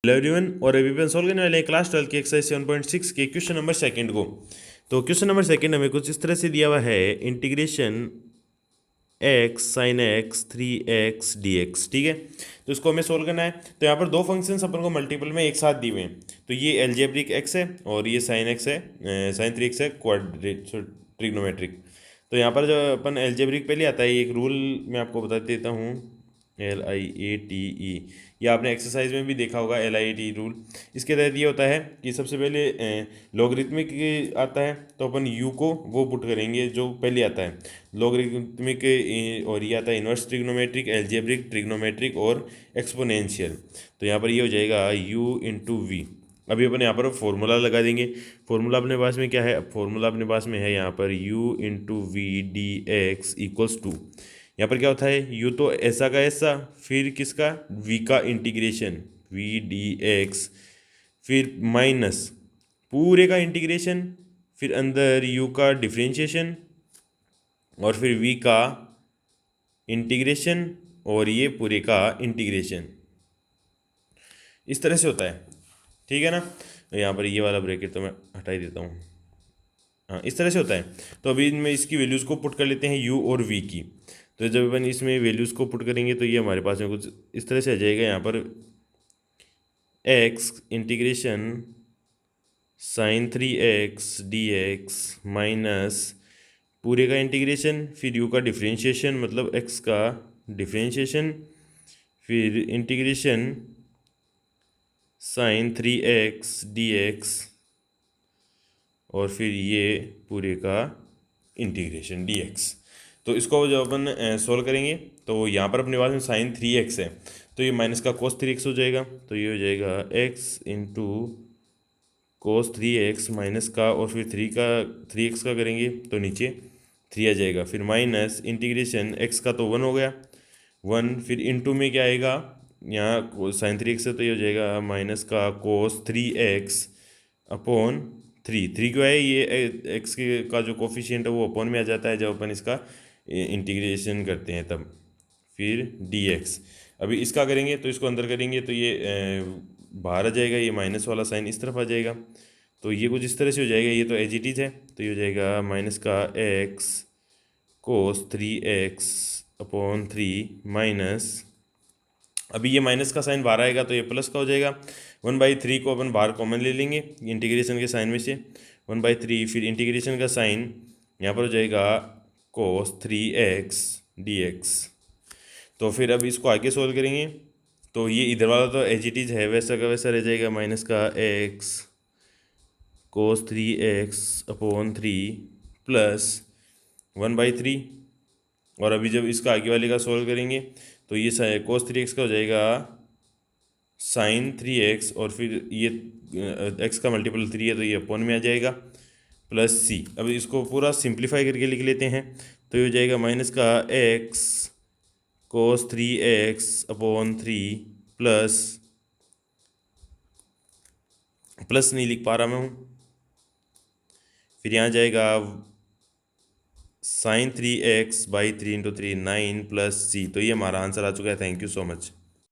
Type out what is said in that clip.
Hello everyone, और अभी अपन solve करने वाले हैं क्लास 12 के एक्सरसाइज 7.6 के क्वेश्चन नंबर सेकंड को। तो क्वेश्चन नंबर सेकंड हमें कुछ इस तरह से दिया हुआ है, integration x sine x 3x dx। ठीक है, तो इसको हमें सोल्व करना है। तो यहाँ पर दो फंक्शंस अपन को मल्टीपल में एक साथ दिए हुए हैं। तो ये एलजेब्रिक एक्स है और ये साइन एक्स है, साइन 3x है, क्वाड्रेट ट्रिग्नोमेट्रिक। तो यहाँ पर जो अपन एलजेब्रिक पहले आता है, एक रूल मैं आपको बता देता हूँ, LIATE। या आपने एक्सरसाइज में भी देखा होगा LIATE रूल। इसके तहत ये होता है कि सबसे पहले लॉगरिथमिक आता है तो अपन u को वो पुट करेंगे जो पहले आता है लॉगरिथमिक, और ये आता है इन्वर्स ट्रिग्नोमेट्रिक, एल्जेब्रिक, ट्रिग्नोमेट्रिक और एक्सपोनेंशियल। तो यहाँ पर ये हो जाएगा u इंटू वी। अभी अपन यहाँ पर फॉर्मूला लगा देंगे। फॉर्मूला अपने पास में क्या है? फॉर्मूला अपने पास में है यहाँ पर u into v d x equals to, यहाँ पर क्या होता है, यू तो ऐसा का ऐसा, फिर किसका, v का इंटीग्रेशन v डी एक्स, फिर माइनस पूरे का इंटीग्रेशन, फिर अंदर u का डिफ्रेंशिएशन, और फिर v का इंटीग्रेशन, और ये पूरे का इंटीग्रेशन। इस तरह से होता है, ठीक है ना। तो यहाँ पर ये वाला ब्रैकेट तो मैं हटा ही देता हूँ। हाँ, इस तरह से होता है। तो अभी इनमें इसकी वैल्यूज़ को पुट कर लेते हैं u और v की। तो जब अपन इसमें वैल्यूज़ को पुट करेंगे तो ये हमारे पास में कुछ इस तरह से आ जाएगा। यहाँ पर x integration sine 3x dx minus पूरे का इंटीग्रेशन, फिर u का डिफ्रेंशिएशन मतलब x का डिफ्रेंशिएशन, फिर इंटीग्रेशन साइन 3x dx, और फिर ये पूरे का इंटीग्रेशन dx। तो इसको जब अपन सोल्व करेंगे तो यहाँ पर अपने पास में साइन 3x है, तो ये माइनस का कोस 3x हो जाएगा। तो ये हो जाएगा x into cos 3x minus का, और फिर 3x का करेंगे तो नीचे 3 आ जाएगा, फिर माइनस इंटीग्रेशन x का तो 1 हो गया 1, फिर इंटू में क्या आएगा, यहाँ साइन 3x है तो ये हो जाएगा माइनस का कोस 3x अपॉन 3 क्यों है, ये x का जो कोफिशिएंट है वो अपॉन में आ जाता है जब अपन इसका इंटीग्रेशन करते हैं तब, फिर dx। अभी इसका करेंगे तो इसको अंदर करेंगे तो ये बाहर आ जाएगा, ये माइनस वाला साइन इस तरफ आ जाएगा। तो ये कुछ इस तरह से हो जाएगा, ये तो एज इट इज है। तो ये हो जाएगा माइनस का x कोस 3x अपॉन 3 माइनस, अभी ये माइनस का साइन बाहर आएगा तो ये प्लस का हो जाएगा। 1/3 को अपन बाहर कॉमन ले लेंगे इंटीग्रेशन के साइन में से, 1/3, फिर इंटीग्रेशन का साइन यहाँ पर हो जाएगा कोस 3x dx। तो फिर अब इसको आगे सोल्व करेंगे तो ये इधर वाला तो एज इट इज है, वैसा का वैसा रह जाएगा, माइनस का x कोस 3x अपॉन 3 प्लस 1/3। और अभी जब इसका आगे वाले का सोल्व करेंगे तो ये कोस 3x का हो जाएगा साइन 3x, और फिर ये x का मल्टीपल 3 है तो ये अपॉन में आ जाएगा प्लस c। अब इसको पूरा सिंप्लीफाई करके लिख लेते हैं तो ये हो जाएगा माइनस का x कोस 3x अपॉन 3 प्लस नहीं लिख पा रहा मैं हूँ, फिर यहाँ जाएगा साइन 3x/3 × 3 9 प्लस c। तो ये हमारा आंसर आ चुका है। Thank you so much.